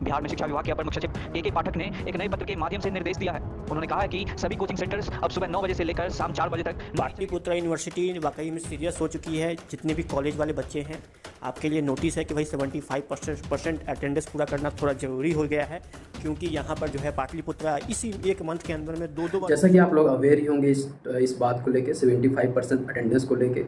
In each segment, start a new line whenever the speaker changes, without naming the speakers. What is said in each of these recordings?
बिहार में शिक्षा विभाग के अपर मुख्य सचिव के पाठक ने एक नए पत्र के माध्यम से निर्देश दिया है। उन्होंने कहा है कि सभी कोचिंग सेंटर्स अब सुबह 9 बजे से लेकर शाम 4 बजे तक।
पाटलिपुत्रा यूनिवर्सिटी वाकई में सीरियस हो चुकी है। जितने भी कॉलेज वाले बच्चे हैं, आपके लिए नोटिस है कि भाई 75% अटेंडेंस पूरा करना थोड़ा ज़रूरी हो गया है, क्योंकि यहाँ पर जो है पाटलिपुत्रा इसी एक मंथ के अंदर में दो बार,
जैसा कि आप लोग अवेयर ही होंगे इस बात को लेके 75% अटेंडेंस को लेके।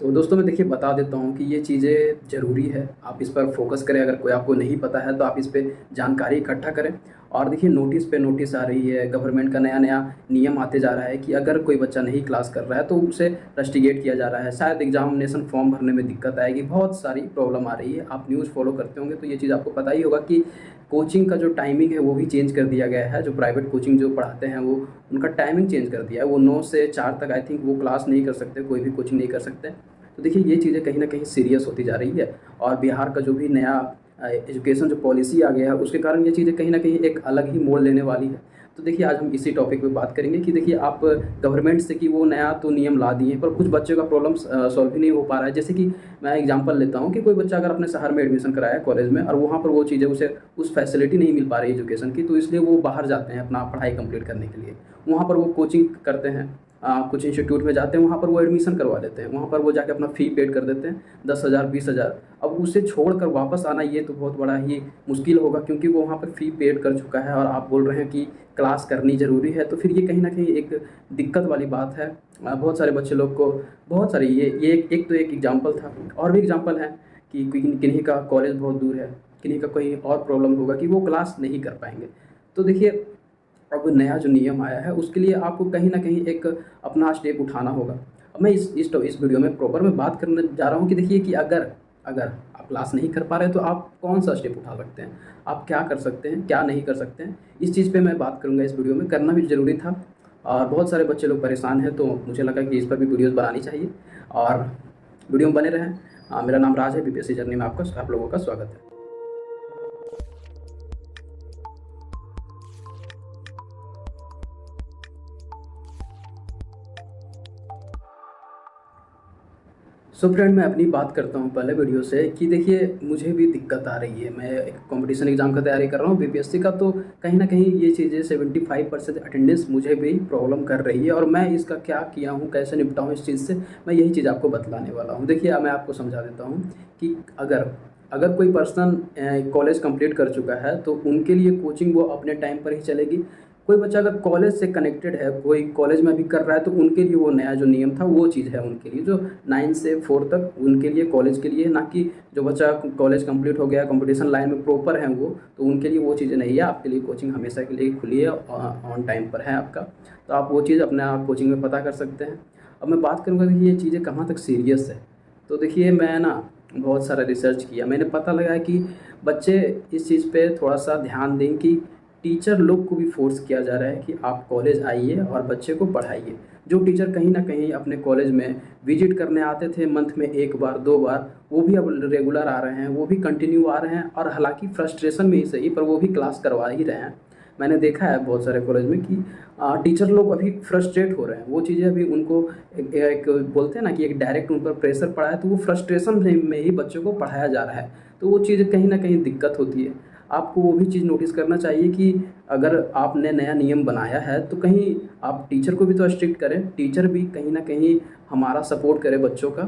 तो दोस्तों मैं देखिए बता देता हूँ कि ये चीज़ें ज़रूरी है, आप इस पर फोकस करें। अगर कोई आपको नहीं पता है तो आप इस पर जानकारी इकट्ठा करें। और देखिए नोटिस पे नोटिस आ रही है, गवर्नमेंट का नया नया नियम आते जा रहा है कि अगर कोई बच्चा नहीं क्लास कर रहा है तो उसे रस्टिकेट किया जा रहा है। शायद एग्जामिनेशन फॉर्म भरने में दिक्कत आएगी, बहुत सारी प्रॉब्लम आ रही है। आप न्यूज़ फॉलो करते होंगे तो ये चीज़ आपको पता ही होगा कि कोचिंग का जो टाइमिंग है वो भी चेंज कर दिया गया है। जो प्राइवेट कोचिंग जो पढ़ाते हैं वो उनका टाइमिंग चेंज कर दिया है। वो 9 से 4 तक आई थिंक वो क्लास नहीं कर सकते, कोई भी कोचिंग नहीं कर सकते। तो देखिए ये चीज़ें कहीं ना कहीं सीरियस होती जा रही है। और बिहार का जो भी नया एजुकेशन जो पॉलिसी आ गया है उसके कारण ये चीज़ें कहीं ना कहीं एक अलग ही मोड़ लेने वाली है। तो देखिए आज हम इसी टॉपिक पे बात करेंगे कि देखिए आप गवर्नमेंट से कि वो नया तो नियम ला दिए पर कुछ बच्चों का प्रॉब्लम सॉल्व ही नहीं हो पा रहा है। जैसे कि मैं एग्जांपल लेता हूँ कि कोई बच्चा अगर अपने शहर में एडमिशन कराया है कॉलेज में और वहाँ पर वो चीज़ें उसे उस फैसिलिटी नहीं मिल पा रही एजुकेशन की, तो इसलिए वो बाहर जाते हैं अपना पढ़ाई कंप्लीट करने के लिए। वहाँ पर वो कोचिंग करते हैं, कुछ इंस्टीट्यूट में जाते हैं, वहाँ पर वो एडमिशन करवा देते हैं, वहाँ पर वो जाके अपना फ़ी पेड कर देते हैं 10,000 20,000। अब उसे छोड़कर वापस आना ये तो बहुत बड़ा ही मुश्किल होगा, क्योंकि वो वहाँ पर फ़ी पेड कर चुका है और आप बोल रहे हैं कि क्लास करनी ज़रूरी है। तो फिर ये कहीं ना कहीं एक दिक्कत वाली बात है। बहुत सारे बच्चे लोग को बहुत सारे ये एक तो एक एग्जाम्पल था, और भी एग्जाम्पल है कि किन्हीं का कॉलेज बहुत दूर है, किन्हीं का कहीं और प्रॉब्लम होगा कि वो क्लास नहीं कर पाएंगे। तो देखिए अब नया जो नियम आया है उसके लिए आपको कहीं ना कहीं एक अपना स्टेप उठाना होगा। अब मैं इस वीडियो में प्रॉपर मैं बात करने जा रहा हूँ कि देखिए कि अगर अगर आप क्लास नहीं कर पा रहे तो आप कौन सा स्टेप उठा सकते हैं, आप क्या कर सकते हैं, क्या नहीं कर सकते हैं। इस चीज़ पे मैं बात करूँगा इस वीडियो में, करना भी ज़रूरी था। और बहुत सारे बच्चे लोग परेशान हैं तो मुझे लगा कि इस पर भी वीडियोज़ बनानी चाहिए और वीडियो में बने रहें। मेरा नाम राज है, बीपीएससी जर्नी में आप लोगों का स्वागत है। सो फ्रेंड मैं अपनी बात करता हूँ पहले वीडियो से कि देखिए मुझे भी दिक्कत आ रही है। मैं एक कंपटीशन एग्ज़ाम का तैयारी कर रहा हूँ बीपीएससी का, तो कहीं ना कहीं ये चीज़ें 75% अटेंडेंस मुझे भी प्रॉब्लम कर रही है। और मैं इसका क्या किया हूँ, कैसे निपटा हूँ इस चीज़ से, मैं यही चीज़ आपको बतलाने वाला हूँ। देखिए मैं आपको समझा देता हूँ कि अगर कोई पर्सन कॉलेज कंप्लीट कर चुका है तो उनके लिए कोचिंग वो अपने टाइम पर ही चलेगी। कोई बच्चा अगर कॉलेज से कनेक्टेड है, कोई कॉलेज में भी कर रहा है, तो उनके लिए वो नया जो नियम था वो चीज़ है उनके लिए, जो 9 से 4 तक उनके लिए कॉलेज के लिए, ना कि जो बच्चा कॉलेज कंप्लीट हो गया कंपटीशन लाइन में प्रॉपर है वो, तो उनके लिए वो चीज़ें नहीं है। आपके लिए कोचिंग हमेशा के लिए खुली है, ऑन टाइम पर है आपका, तो आप वो चीज़ अपने आप कोचिंग में पता कर सकते हैं। अब मैं बात करूँगा कि ये चीज़ें कहाँ तक सीरियस है। तो देखिए मैं ना बहुत सारा रिसर्च किया, मैंने पता लगाया कि बच्चे इस चीज़ पे थोड़ा सा ध्यान दें कि टीचर लोग को भी फोर्स किया जा रहा है कि आप कॉलेज आइए और बच्चे को पढ़ाइए। जो टीचर कहीं ना कहीं अपने कॉलेज में विजिट करने आते थे मंथ में 1 बार 2 बार, वो भी अब रेगुलर आ रहे हैं, वो भी कंटिन्यू आ रहे हैं, और हालांकि फ्रस्ट्रेशन में ही सही पर वो भी क्लास करवा ही रहे हैं। मैंने देखा है बहुत सारे कॉलेज में कि टीचर लोग अभी फ्रस्ट्रेट हो रहे हैं। वो चीज़ें अभी उनको एक बोलते हैं ना कि एक डायरेक्ट उन पर प्रेशर पड़ा है, तो वो फ्रस्ट्रेशन में ही बच्चों को पढ़ाया जा रहा है। तो वो चीज़ें कहीं ना कहीं दिक्कत होती है। आपको वो भी चीज़ नोटिस करना चाहिए कि अगर आपने नया नियम बनाया है तो कहीं आप टीचर को भी तो स्ट्रिक्ट करें, टीचर भी कहीं ना कहीं हमारा सपोर्ट करें बच्चों का,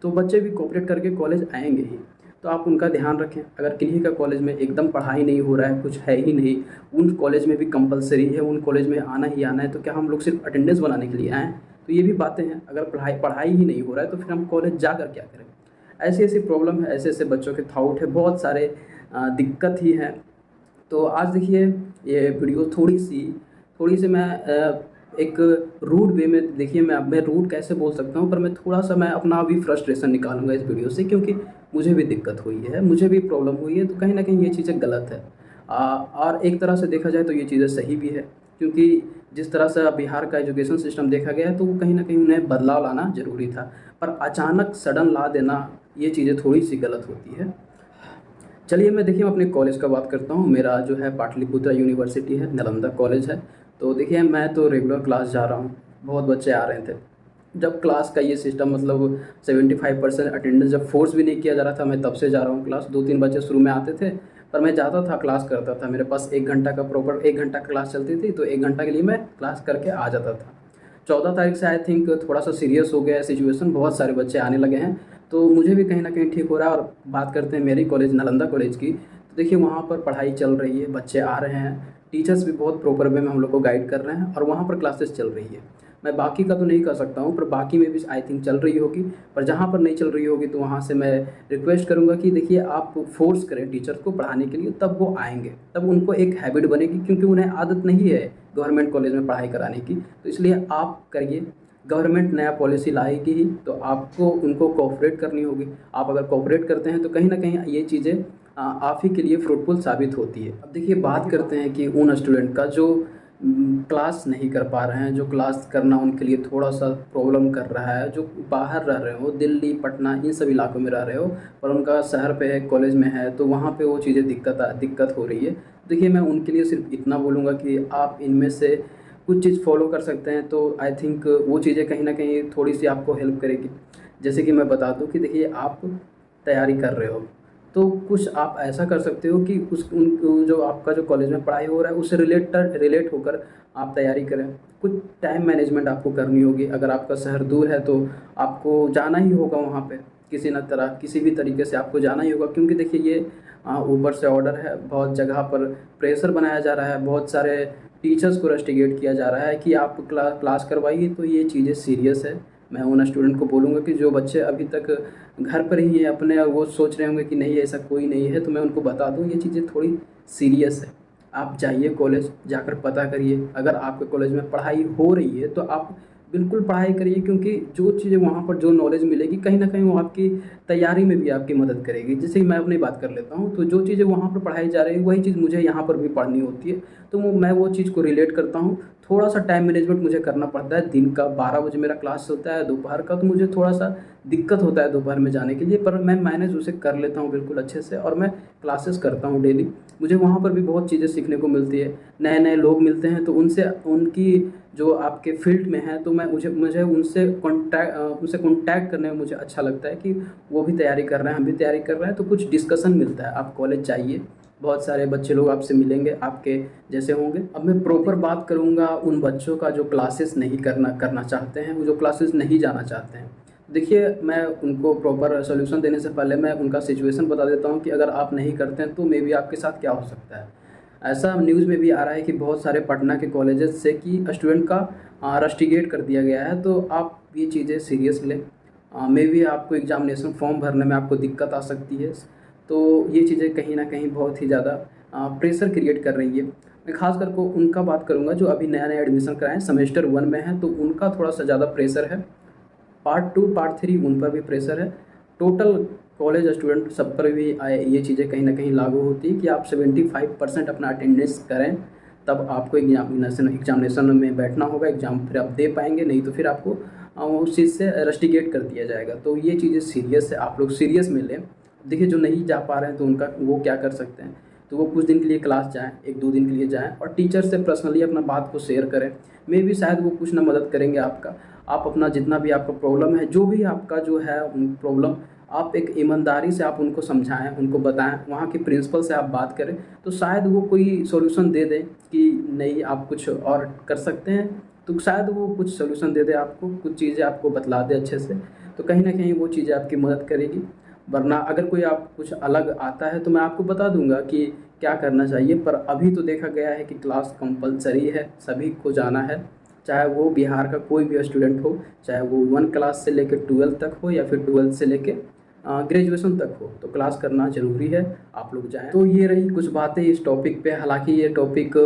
तो बच्चे भी कोऑपरेट करके कॉलेज आएंगे ही। तो आप उनका ध्यान रखें। अगर किन्हीं का कॉलेज में एकदम पढ़ाई नहीं हो रहा है, कुछ है ही नहीं, उन कॉलेज में भी कंपलसरी है, उन कॉलेज में आना ही आना है, तो क्या हम लोग सिर्फ अटेंडेंस बनाने के लिए आएँ? तो ये भी बातें हैं। अगर पढ़ाई ही नहीं हो रहा है तो फिर हम कॉलेज जाकर क्या करें? ऐसी ऐसी प्रॉब्लम है, ऐसे ऐसे बच्चों के थाउट है, बहुत सारे दिक्कत ही हैं। तो आज देखिए ये वीडियो थोड़ी सी मैं एक रूड वे में, देखिए मैं रूड कैसे बोल सकता हूँ, पर मैं थोड़ा सा मैं अपना भी फ्रस्ट्रेशन निकालूंगा इस वीडियो से, क्योंकि मुझे भी दिक्कत हुई है, मुझे भी प्रॉब्लम हुई है। तो कहीं ना कहीं ये चीज़ें गलत है। और एक तरह से देखा जाए तो ये चीज़ें सही भी है, क्योंकि जिस तरह से बिहार का एजुकेशन सिस्टम देखा गया है तो वो कहीं ना कहीं उन्हें बदलाव लाना ज़रूरी था, पर अचानक सडन ला देना ये चीज़ें थोड़ी सी गलत होती है। चलिए मैं देखिए अपने कॉलेज का बात करता हूँ। मेरा जो है पाटलिपुत्रा यूनिवर्सिटी है, नालंदा कॉलेज है। तो देखिए मैं तो रेगुलर क्लास जा रहा हूँ, बहुत बच्चे आ रहे थे। जब क्लास का ये सिस्टम मतलब 75% अटेंडेंस जब फोर्स भी नहीं किया जा रहा था, मैं तब से जा रहा हूँ क्लास। 2-3 बच्चे शुरू में आते थे, पर मैं जाता था, क्लास करता था। मेरे पास 1 घंटा का प्रॉपर 1 घंटा क्लास चलती थी, तो 1 घंटा के लिए मैं क्लास करके आ जाता था। 14 तारीख से आई थिंक थोड़ा सा सीरियस हो गया है सिचुएशन, बहुत सारे बच्चे आने लगे हैं, तो मुझे भी कहीं ना कहीं ठीक हो रहा है। और बात करते हैं मेरी कॉलेज नालंदा कॉलेज की, तो देखिए वहाँ पर पढ़ाई चल रही है, बच्चे आ रहे हैं, टीचर्स भी बहुत प्रॉपर वे में हम लोग को गाइड कर रहे हैं, और वहाँ पर क्लासेस चल रही है। मैं बाकी का तो नहीं कह सकता हूँ, पर बाकी में भी आई थिंक चल रही होगी। पर जहाँ पर नहीं चल रही होगी तो वहाँ से मैं रिक्वेस्ट करूँगा कि देखिए आप फोर्स करें टीचर्स को पढ़ाने के लिए, तब वो आएंगे, तब उनको एक हैबिट बनेगी, क्योंकि उन्हें आदत नहीं है गवर्नमेंट कॉलेज में पढ़ाई कराने की। तो इसलिए आप करिए, गवर्नमेंट नया पॉलिसी लाएगी ही तो आपको उनको कोऑपरेट करनी होगी। आप अगर कोऑपरेट करते हैं तो कहीं ना कहीं ये चीज़ें आप ही के लिए फ्रूटफुल साबित होती है। अब देखिए बात करते हैं कि उन स्टूडेंट का जो क्लास नहीं कर पा रहे हैं, जो क्लास करना उनके लिए थोड़ा सा प्रॉब्लम कर रहा है, जो बाहर रह रहे हो, दिल्ली, पटना, इन सब इलाकों में रह रहे हो, पर उनका शहर पे है, कॉलेज में है, तो वहाँ पे वो चीज़ें दिक्कत हो रही है। देखिए मैं उनके लिए सिर्फ इतना बोलूँगा कि आप इनमें से कुछ चीज़ फॉलो कर सकते हैं, तो आई थिंक वो चीज़ें कहीं ना कहीं थोड़ी सी आपको हेल्प करेगी। जैसे कि मैं बता दूं कि देखिए आप तैयारी कर रहे हो, तो कुछ आप ऐसा कर सकते हो कि जो आपका जो कॉलेज में पढ़ाई हो रहा है उससे रिलेट होकर आप तैयारी करें। कुछ टाइम मैनेजमेंट आपको करनी होगी। अगर आपका शहर दूर है तो आपको जाना ही होगा वहाँ पे, किसी भी तरीके से आपको जाना ही होगा, क्योंकि देखिए ये ऊपर से ऑर्डर है, बहुत जगह पर प्रेशर बनाया जा रहा है, बहुत सारे टीचर्स को रस्टिकेट किया जा रहा है कि आप क्लास करवाइए, तो ये चीज़ें सीरियस है। मैं उन स्टूडेंट को बोलूँगा कि जो बच्चे अभी तक घर पर ही हैं अपने, और वो सोच रहे होंगे कि नहीं ऐसा कोई नहीं है, तो मैं उनको बता दूँ ये चीज़ें थोड़ी सीरियस है। आप जाइए कॉलेज, जाकर पता करिए। अगर आपके कॉलेज में पढ़ाई हो रही है तो आप बिल्कुल पढ़ाई करिए, क्योंकि जो चीज़ें वहाँ पर जो नॉलेज मिलेगी कहीं ना कहीं वो आपकी तैयारी में भी आपकी मदद करेगी। जैसे मैं अपनी बात कर लेता हूँ, तो जो चीज़ें वहाँ पर पढ़ाई जा रही है वही चीज़ मुझे यहाँ पर भी पढ़नी होती है, तो मैं वो चीज़ को रिलेट करता हूँ। थोड़ा सा टाइम मैनेजमेंट मुझे करना पड़ता है। दिन का 12 बजे मेरा क्लास चलता है, दोपहर का तो मुझे थोड़ा सा दिक्कत होता है दोपहर में जाने के लिए, पर मैं मैनेज उसे कर लेता हूँ बिल्कुल अच्छे से, और मैं क्लासेस करता हूँ डेली। मुझे वहाँ पर भी बहुत चीज़ें सीखने को मिलती है, नए नए लोग मिलते हैं, तो उनकी जो आपके फील्ड में है, तो मुझे उनसे कॉन्टैक्ट करने में मुझे अच्छा लगता है कि वो भी तैयारी कर रहे हैं, हम भी तैयारी कर रहे हैं, तो कुछ डिस्कशन मिलता है। आप कॉलेज जाइए, बहुत सारे बच्चे लोग आपसे मिलेंगे, आपके जैसे होंगे। अब मैं प्रॉपर बात करूँगा उन बच्चों का जो क्लासेस नहीं करना चाहते हैं, वो जो क्लासेस नहीं जाना चाहते हैं। देखिए मैं उनको प्रॉपर सोल्यूशन देने से पहले मैं उनका सिचुएशन बता देता हूँ कि अगर आप नहीं करते हैं तो मे बी आपके साथ क्या हो सकता है। ऐसा न्यूज़ में भी आ रहा है कि बहुत सारे पटना के कॉलेजेस से कि स्टूडेंट का रस्टिकेट कर दिया गया है, तो आप ये चीज़ें सीरियस लें। मे बी आपको एग्जामिनेशन फॉर्म भरने में आपको दिक्कत आ सकती है, तो ये चीज़ें कहीं ना कहीं बहुत ही ज़्यादा प्रेशर क्रिएट कर रही है। मैं खास करके उनका बात करूँगा जो अभी नया एडमिशन कराएं, सेमेस्टर 1 में है, तो उनका थोड़ा सा ज़्यादा प्रेशर है। पार्ट 2, पार्ट 3 उन पर भी प्रेशर है। टोटल कॉलेज स्टूडेंट सब पर भी ये चीज़ें कहीं ना कहीं लागू होती है कि आप 75% अपना अटेंडेंस करें, तब आपको एग्जामिनेशन में बैठना होगा, एग्ज़ाम फिर आप दे पाएंगे, नहीं तो फिर आपको उस चीज़ से रस्टिकेट कर दिया जाएगा। तो ये चीज़ें सीरियस है, आप लोग सीरियस में लें। देखिए जो नहीं जा पा रहे हैं तो वो क्या कर सकते हैं, तो वो कुछ दिन के लिए क्लास जाएँ, 1-2 दिन के लिए जाएँ, और टीचर से पर्सनली अपना बात को शेयर करें। मे भी शायद वो कुछ ना मदद करेंगे आपका। आप अपना जितना भी आपका प्रॉब्लम है, जो भी आपका जो है प्रॉब्लम, आप एक ईमानदारी से आप उनको समझाएं, उनको बताएं, वहाँ के प्रिंसिपल से आप बात करें, तो शायद वो कोई सॉल्यूशन दे दें कि नहीं आप कुछ और कर सकते हैं, तो शायद वो कुछ सॉल्यूशन दे दे आपको, कुछ चीज़ें आपको बतला दे अच्छे से, तो कहीं ना कहीं वो चीज़ें आपकी मदद करेगी। वरना अगर कोई आप कुछ अलग आता है तो मैं आपको बता दूंगा कि क्या करना चाहिए, पर अभी तो देखा गया है कि क्लास कंपलसरी है, सभी को जाना है, चाहे वो बिहार का कोई भी स्टूडेंट हो, चाहे वो 1 क्लास से लेकर 12 तक हो या फिर 12 से लेकर ग्रेजुएशन तक हो, तो क्लास करना ज़रूरी है, आप लोग जाएं। तो ये रही कुछ बातें इस टॉपिक पे। हालांकि ये टॉपिक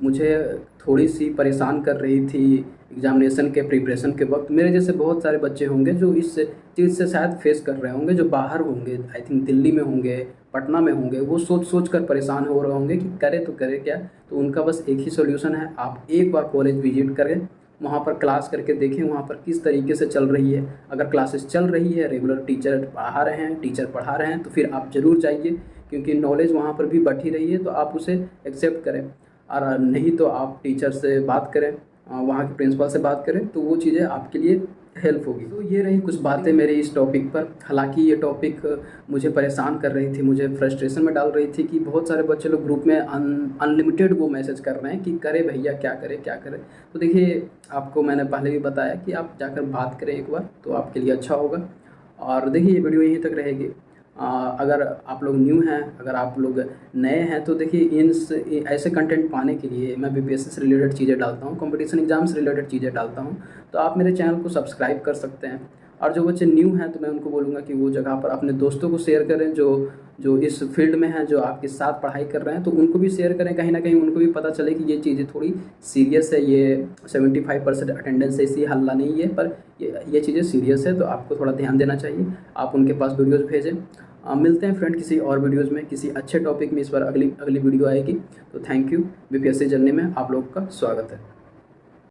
मुझे थोड़ी सी परेशान कर रही थी एग्जामिनेशन के प्रिपरेशन के वक्त। मेरे जैसे बहुत सारे बच्चे होंगे जो इस चीज़ से शायद फेस कर रहे होंगे, जो बाहर होंगे, आई थिंक दिल्ली में होंगे, पटना में होंगे, वो सोच कर परेशान हो रहे होंगे कि करे तो करे क्या। तो उनका बस एक ही सोल्यूशन है, आप एक बार कॉलेज विजिट करें, वहाँ पर क्लास करके देखें वहाँ पर किस तरीके से चल रही है। अगर क्लासेस चल रही है, रेगुलर टीचर पढ़ा रहे हैं, तो फिर आप ज़रूर जाइए, क्योंकि नॉलेज वहाँ पर भी बढ़ ही रही है, तो आप उसे एक्सेप्ट करें। और नहीं तो आप टीचर से बात करें, वहाँ के प्रिंसिपल से बात करें, तो वो चीज़ें आपके लिए हेल्प होगी। तो ये रही कुछ बातें मेरी इस टॉपिक पर। हालांकि ये टॉपिक मुझे परेशान कर रही थी, मुझे फ्रस्ट्रेशन में डाल रही थी कि बहुत सारे बच्चे लोग ग्रुप में अनलिमिटेड वो मैसेज कर रहे हैं कि करे भैया क्या करें क्या करें। तो देखिए, आपको मैंने पहले भी बताया कि आप जाकर बात करें एक बार, तो आपके लिए अच्छा होगा। और देखिए, ये वीडियो यहीं तक रहेगी। अगर आप लोग न्यू हैं, अगर आप लोग नए हैं, तो देखिए ऐसे कंटेंट पाने के लिए मैं बीपीएससी से रिलेटेड चीज़ें डालता हूँ, कंपटीशन एग्जाम से रिलेटेड चीज़ें डालता हूँ। तो आप मेरे चैनल को सब्सक्राइब कर सकते हैं। और जो बच्चे न्यू हैं, तो मैं उनको बोलूँगा कि वो जगह पर अपने दोस्तों को शेयर करें जो इस फील्ड में हैं, जो आपके साथ पढ़ाई कर रहे हैं, तो उनको भी शेयर करें। कहीं ना कहीं उनको भी पता चले कि ये चीज़ें थोड़ी सीरियस है, ये 75% अटेंडेंस ऐसी हल्ला नहीं है, पर ये चीज़ें सीरियस है, तो आपको थोड़ा ध्यान देना चाहिए। आप उनके पास वीडियोज़ भेजें। मिलते हैं फ्रेंड किसी और वीडियोज़ में, किसी अच्छे टॉपिक में। इस बार अगली वीडियो आएगी। तो थैंक यू। बीपीएससी जर्नी में आप लोग का स्वागत है।